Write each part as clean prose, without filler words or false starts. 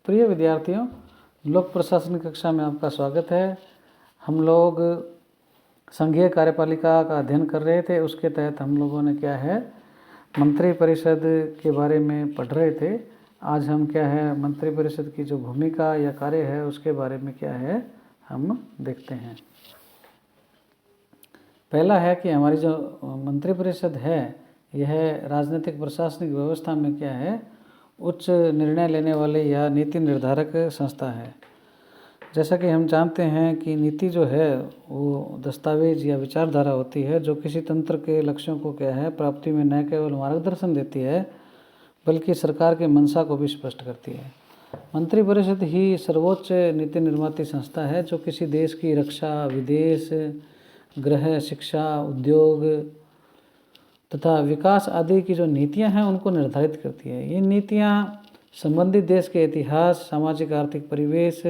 प्रिय विद्यार्थियों, लोक प्रशासन कक्षा में आपका स्वागत है। हम लोग संघीय कार्यपालिका का अध्ययन कर रहे थे। उसके तहत हम लोगों ने क्या है, मंत्री परिषद के बारे में पढ़ रहे थे। आज हम क्या है, मंत्री परिषद की जो भूमिका या कार्य है उसके बारे में क्या है हम देखते हैं। पहला है कि हमारी जो मंत्री परिषद है यह राजनीतिक प्रशासनिक व्यवस्था में क्या है, उच्च निर्णय लेने वाले या नीति निर्धारक संस्था है। जैसा कि हम जानते हैं कि नीति जो है वो दस्तावेज या विचारधारा होती है जो किसी तंत्र के लक्ष्यों को क्या है प्राप्ति में न केवल मार्गदर्शन देती है बल्कि सरकार के मंशा को भी स्पष्ट करती है। मंत्री परिषद ही सर्वोच्च नीति निर्माती संस्था है जो किसी देश की रक्षा, विदेश, गृह, शिक्षा, उद्योग तथा विकास आदि की जो नीतियां हैं उनको निर्धारित करती है। ये नीतियां संबंधित देश के इतिहास, सामाजिक आर्थिक परिवेश,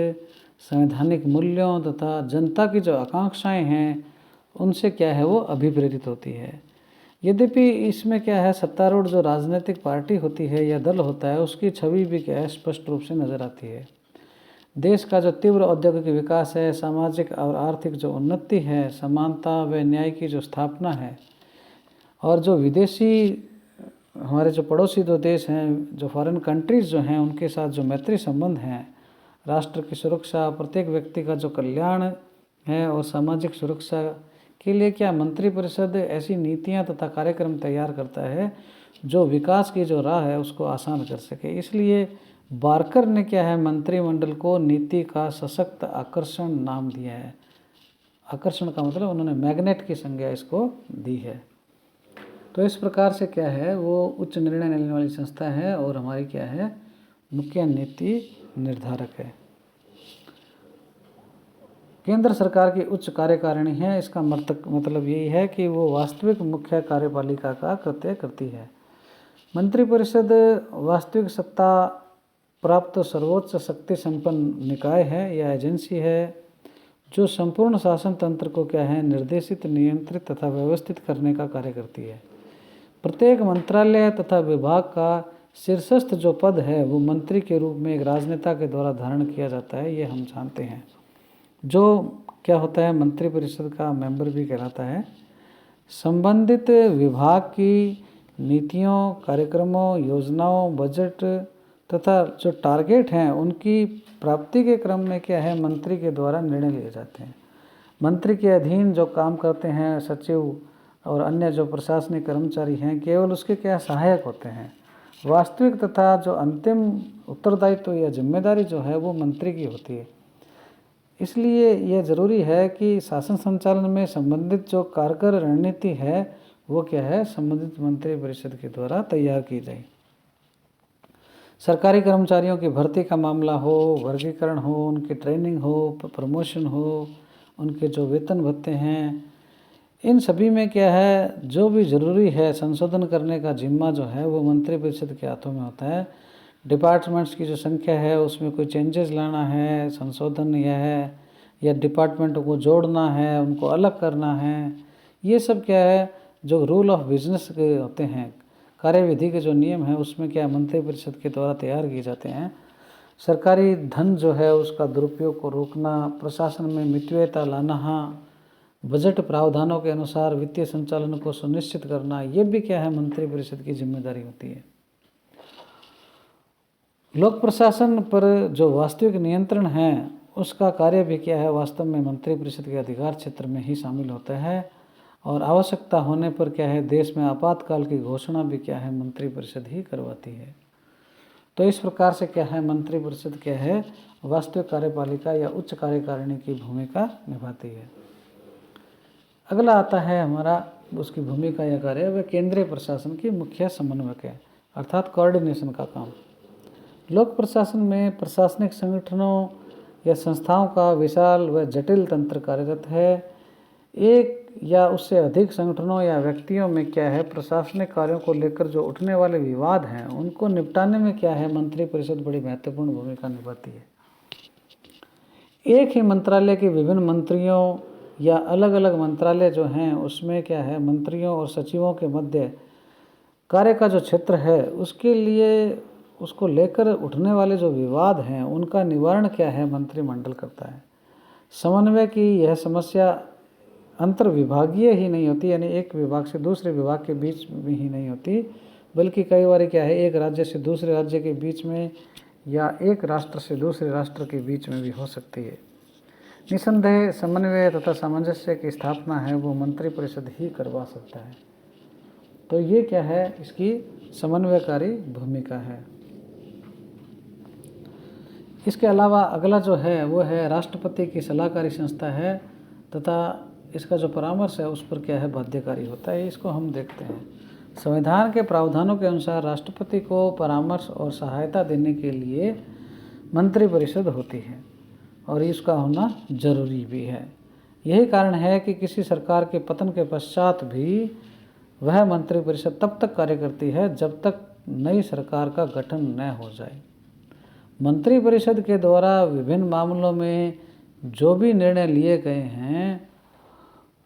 संवैधानिक मूल्यों तथा जनता की जो आकांक्षाएं हैं उनसे क्या है वो अभिप्रेरित होती है। यद्यपि इसमें क्या है, सत्तारूढ़ जो राजनीतिक पार्टी होती है या दल होता है उसकी छवि भी क्या है स्पष्ट रूप से नज़र आती है। देश का जो तीव्र औद्योगिक विकास है, सामाजिक और आर्थिक जो उन्नति है, समानता व न्याय की जो स्थापना है और जो विदेशी हमारे जो पड़ोसी दो देश हैं, जो फॉरेन कंट्रीज़ जो हैं उनके साथ जो मैत्री संबंध हैं, राष्ट्र की सुरक्षा, प्रत्येक व्यक्ति का जो कल्याण है और सामाजिक सुरक्षा के लिए क्या मंत्री परिषद ऐसी नीतियां तथा कार्यक्रम तैयार करता है जो विकास की जो राह है उसको आसान कर सके। इसलिए बारकर ने क्या है मंत्रिमंडल को नीति का सशक्त आकर्षण नाम दिया है। आकर्षण का मतलब उन्होंने मैग्नेट की संज्ञा इसको दी है। तो इस प्रकार से क्या है वो उच्च निर्णय लेने वाली संस्था है और हमारी क्या है मुख्य नीति निर्धारक है। केंद्र सरकार की उच्च कार्यकारिणी है। इसका मतलब यही है कि वो वास्तविक मुख्य कार्यपालिका का कृत्य करती है। मंत्री परिषद वास्तविक सत्ता प्राप्त सर्वोच्च शक्ति संपन्न निकाय है या एजेंसी है जो संपूर्ण शासन तंत्र को क्या है निर्देशित, नियंत्रित तथा व्यवस्थित करने का कार्य करती है। प्रत्येक मंत्रालय तथा विभाग का शीर्षस्थ जो पद है वो मंत्री के रूप में एक राजनेता के द्वारा धारण किया जाता है, ये हम जानते हैं। जो क्या होता है मंत्री परिषद का मेंबर भी कहलाता है। संबंधित विभाग की नीतियों, कार्यक्रमों, योजनाओं, बजट तथा जो टारगेट हैं उनकी प्राप्ति के क्रम में क्या है मंत्री के द्वारा निर्णय लिए जाते हैं। मंत्री के अधीन जो काम करते हैं सचिव और अन्य जो प्रशासनिक कर्मचारी हैं केवल उसके क्या सहायक होते हैं। वास्तविक तथा जो अंतिम उत्तरदायित्व या जिम्मेदारी जो है वो मंत्री की होती है। इसलिए यह जरूरी है कि शासन संचालन में संबंधित जो कारगर रणनीति है वो क्या है संबंधित मंत्री परिषद के द्वारा तैयार की जाए। सरकारी कर्मचारियों की भर्ती का मामला हो, वर्गीकरण हो, उनकी ट्रेनिंग हो, प्रमोशन हो, उनके जो वेतन भत्ते हैं, इन सभी में क्या है जो भी ज़रूरी है संशोधन करने का जिम्मा जो है वो मंत्री परिषद के हाथों में होता है। डिपार्टमेंट्स की जो संख्या है उसमें कोई चेंजेस लाना है, संशोधन यह है, या डिपार्टमेंट को जोड़ना है, उनको अलग करना है, ये सब क्या है जो रूल ऑफ बिजनेस के होते हैं, कार्यविधि के जो नियम हैं उसमें क्या मंत्री परिषद के द्वारा तैयार किए जाते हैं। सरकारी धन जो है उसका दुरुपयोग को रोकना, प्रशासन में मितव्ययता लाना, बजट प्रावधानों के अनुसार वित्तीय संचालन को सुनिश्चित करना, ये भी क्या है मंत्री परिषद की जिम्मेदारी होती है। लोक प्रशासन पर जो वास्तविक नियंत्रण है उसका कार्य भी क्या है वास्तव में मंत्री परिषद के अधिकार क्षेत्र में ही शामिल होता है और आवश्यकता होने पर क्या है देश में आपातकाल की घोषणा भी क्या है मंत्री परिषद ही करवाती है। तो इस प्रकार से क्या है मंत्री परिषद क्या है वास्तविक कार्यपालिका या उच्च कार्यकारिणी की भूमिका निभाती है। अगला आता है हमारा उसकी भूमिका या कार्य वह केंद्रीय प्रशासन की मुख्य समन्वयक है अर्थात कोऑर्डिनेशन का काम। लोक प्रशासन में प्रशासनिक संगठनों या संस्थाओं का विशाल व जटिल तंत्र कार्यरत है। एक या उससे अधिक संगठनों या व्यक्तियों में क्या है प्रशासनिक कार्यों को लेकर जो उठने वाले विवाद हैं उनको निपटाने में क्या है मंत्री परिषद बड़ी महत्वपूर्ण भूमिका निभाती है। एक ही मंत्रालय के विभिन्न मंत्रियों या अलग अलग मंत्रालय जो हैं उसमें क्या है मंत्रियों और सचिवों के मध्य कार्य का जो क्षेत्र है उसके लिए उसको लेकर उठने वाले जो विवाद हैं उनका निवारण क्या है मंत्रिमंडल करता है। समन्वय की यह समस्या अंतर विभागीय ही नहीं होती, यानी एक विभाग से दूसरे विभाग के बीच में ही नहीं होती, बल्कि कई बार क्या है एक राज्य से दूसरे राज्य के बीच में या एक राष्ट्र से दूसरे राष्ट्र के बीच में भी हो सकती है। निसंदेह समन्वय तथा सामंजस्य की स्थापना है वो मंत्रिपरिषद ही करवा सकता है। तो ये क्या है, इसकी समन्वयकारी भूमिका है। इसके अलावा अगला जो है वो है राष्ट्रपति की सलाहकारी संस्था है तथा इसका जो परामर्श है उस पर क्या है बाध्यकारी होता है। इसको हम देखते हैं। संविधान के प्रावधानों के अनुसार राष्ट्रपति को परामर्श और सहायता देने के लिए मंत्रिपरिषद होती है और इसका होना जरूरी भी है। यही कारण है कि किसी सरकार के पतन के पश्चात भी वह मंत्रिपरिषद तब तक कार्य करती है जब तक नई सरकार का गठन न हो जाए। मंत्रिपरिषद के द्वारा विभिन्न मामलों में जो भी निर्णय लिए गए हैं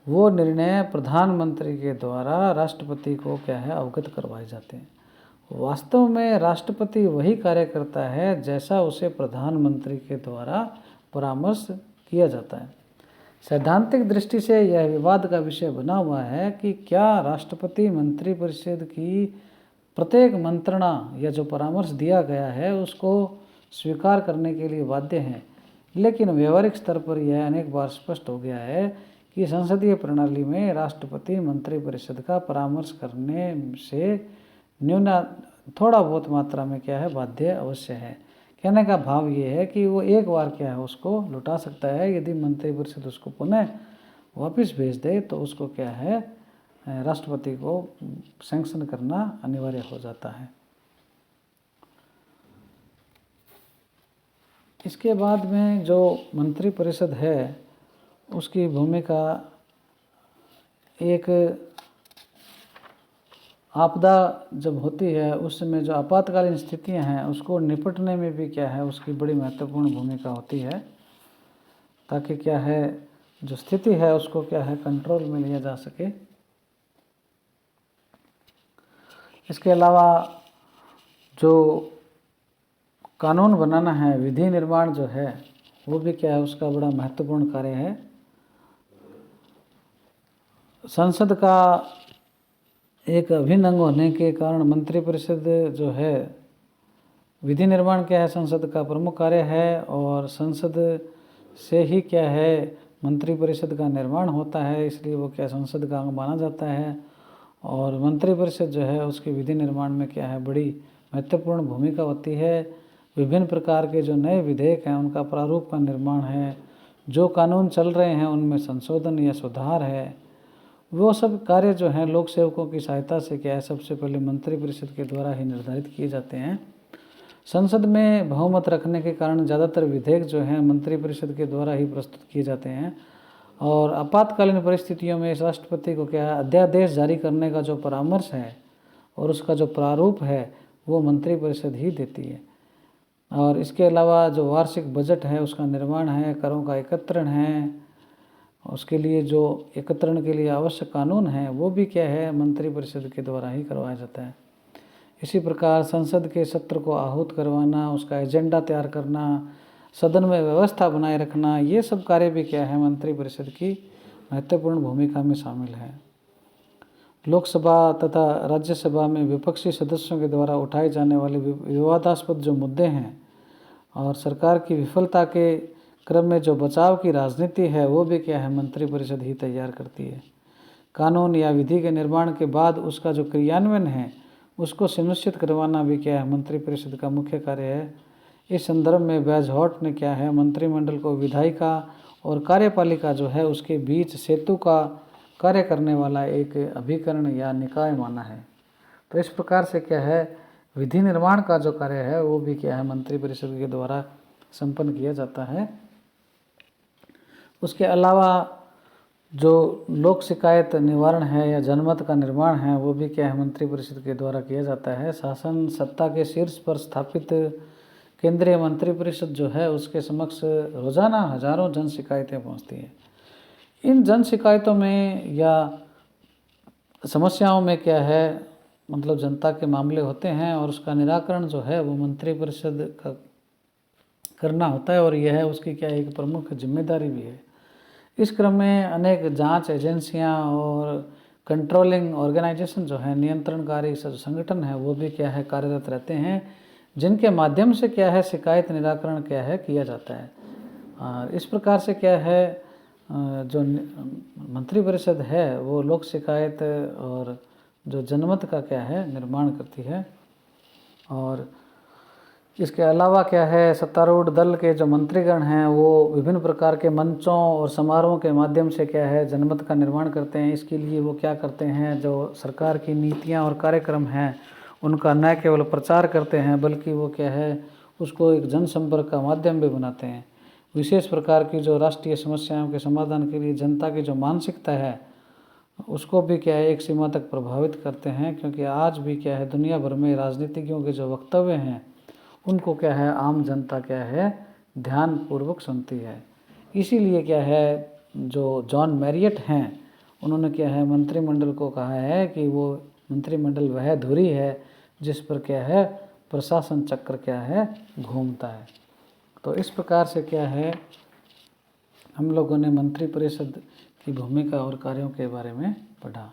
वो निर्णय प्रधानमंत्री के द्वारा राष्ट्रपति को क्या है अवगत करवाए जाते हैं। वास्तव में राष्ट्रपति वही कार्य करता है जैसा उसे प्रधानमंत्री के द्वारा परामर्श किया जाता है। सैद्धांतिक दृष्टि से यह विवाद का विषय बना हुआ है कि क्या राष्ट्रपति मंत्रिपरिषद की प्रत्येक मंत्रणा या जो परामर्श दिया गया है उसको स्वीकार करने के लिए बाध्य हैं। लेकिन व्यवहारिक स्तर पर यह अनेक बार स्पष्ट हो गया है कि संसदीय प्रणाली में राष्ट्रपति मंत्रिपरिषद का परामर्श करने से थोड़ा बहुत मात्रा में क्या है बाध्य अवश्य है। कहने का भाव ये है कि वो एक बार क्या है उसको लौटा सकता है, यदि मंत्रिपरिषद उसको पुनः वापस भेज दे तो उसको क्या है राष्ट्रपति को सैंक्शन करना अनिवार्य हो जाता है। इसके बाद में जो मंत्रिपरिषद है उसकी भूमिका एक आपदा जब होती है उस समय जो आपातकालीन स्थितियां हैं उसको निपटने में भी क्या है उसकी बड़ी महत्वपूर्ण भूमिका होती है, ताकि क्या है जो स्थिति है उसको क्या है कंट्रोल में लिया जा सके। इसके अलावा जो कानून बनाना है, विधि निर्माण जो है वो भी क्या है उसका बड़ा महत्वपूर्ण कार्य है। संसद का एक अभिन्न अंग होने के कारण मंत्रिपरिषद जो है विधि निर्माण क्या है संसद का प्रमुख कार्य है और संसद से ही क्या है मंत्रिपरिषद का निर्माण होता है, इसलिए वो क्या संसद का अंग माना जाता है। और मंत्रिपरिषद जो है उसके विधि निर्माण में क्या है बड़ी महत्वपूर्ण भूमिका होती है। विभिन्न प्रकार के जो नए विधेयक हैं उनका प्रारूप का निर्माण है, जो कानून चल रहे हैं उनमें संशोधन या सुधार है, वो सब कार्य जो हैं लोक सेवकों की सहायता से क्या है सबसे पहले मंत्रिपरिषद के द्वारा ही निर्धारित किए जाते हैं। संसद में बहुमत रखने के कारण ज़्यादातर विधेयक जो हैं मंत्रिपरिषद के द्वारा ही प्रस्तुत किए जाते हैं और आपातकालीन परिस्थितियों में इस राष्ट्रपति को क्या है अध्यादेश जारी करने का जो परामर्श है और उसका जो प्रारूप है वो मंत्रिपरिषद ही देती है। और इसके अलावा जो वार्षिक बजट है उसका निर्माण है, करों का एकत्रण है, उसके लिए जो एकत्रण के लिए आवश्यक कानून है वो भी क्या है मंत्रिपरिषद के द्वारा ही करवाया जाता है। इसी प्रकार संसद के सत्र को आहूत करवाना, उसका एजेंडा तैयार करना, सदन में व्यवस्था बनाए रखना, ये सब कार्य भी क्या है मंत्रिपरिषद की महत्वपूर्ण भूमिका में शामिल है। लोकसभा तथा राज्यसभा में विपक्षी सदस्यों के द्वारा उठाए जाने वाले विवादास्पद जो मुद्दे हैं और सरकार की विफलता के क्रम में जो बचाव की राजनीति है वो भी क्या है मंत्रिपरिषद ही तैयार करती है। कानून या विधि के निर्माण के बाद उसका जो क्रियान्वयन है उसको सुनिश्चित करवाना भी क्या है मंत्रिपरिषद का मुख्य कार्य है। इस संदर्भ में बैजहॉट ने क्या है मंत्रिमंडल को विधायिका और कार्यपालिका जो है उसके बीच सेतु का कार्य करने वाला एक अभिकरण या निकाय माना है। तो इस प्रकार से क्या है विधि निर्माण का जो कार्य है वो भी क्या है मंत्रिपरिषद के द्वारा संपन्न किया जाता है। उसके अलावा जो लोक शिकायत निवारण है या जनमत का निर्माण है वो भी क्या है मंत्रिपरिषद के द्वारा किया जाता है। शासन सत्ता के शीर्ष पर स्थापित केंद्रीय मंत्रिपरिषद जो है उसके समक्ष रोजाना हजारों जन शिकायतें पहुंचती हैं। इन जन शिकायतों में या समस्याओं में क्या है मतलब जनता के मामले होते हैं और उसका निराकरण जो है वो मंत्रिपरिषद का करना होता है, और यह है उसकी क्या एक प्रमुख जिम्मेदारी भी है। इस क्रम में अनेक जांच एजेंसियां और कंट्रोलिंग ऑर्गेनाइजेशन जो है, नियंत्रणकारी संगठन है, वो भी क्या है कार्यरत रहते हैं, जिनके माध्यम से क्या है शिकायत निराकरण क्या है किया जाता है। और इस प्रकार से क्या है जो मंत्रिपरिषद है वो लोक शिकायत और जो जनमत का क्या है निर्माण करती है। और इसके अलावा क्या है सत्तारूढ़ दल के जो मंत्रीगण हैं वो विभिन्न प्रकार के मंचों और समारोहों के माध्यम से क्या है जनमत का निर्माण करते हैं। इसके लिए वो क्या करते हैं, जो सरकार की नीतियां और कार्यक्रम हैं उनका न केवल प्रचार करते हैं बल्कि वो क्या है उसको एक जनसंपर्क का माध्यम भी बनाते हैं। विशेष प्रकार की जो राष्ट्रीय समस्याओं के समाधान के लिए जनता की जो मानसिकता है उसको भी क्या है एक सीमा तक प्रभावित करते हैं, क्योंकि आज भी क्या है दुनिया भर में राजनीतिज्ञों के जो वक्तव्य हैं उनको क्या है आम जनता क्या है ध्यानपूर्वक सुनती है। इसीलिए क्या है जो जॉन मैरियट हैं उन्होंने क्या है मंत्रिमंडल को कहा है कि वो मंत्रिमंडल वह धुरी है जिस पर क्या है प्रशासन चक्र क्या है घूमता है। तो इस प्रकार से क्या है हम लोगों ने मंत्रिपरिषद की भूमिका और कार्यों के बारे में पढ़ा।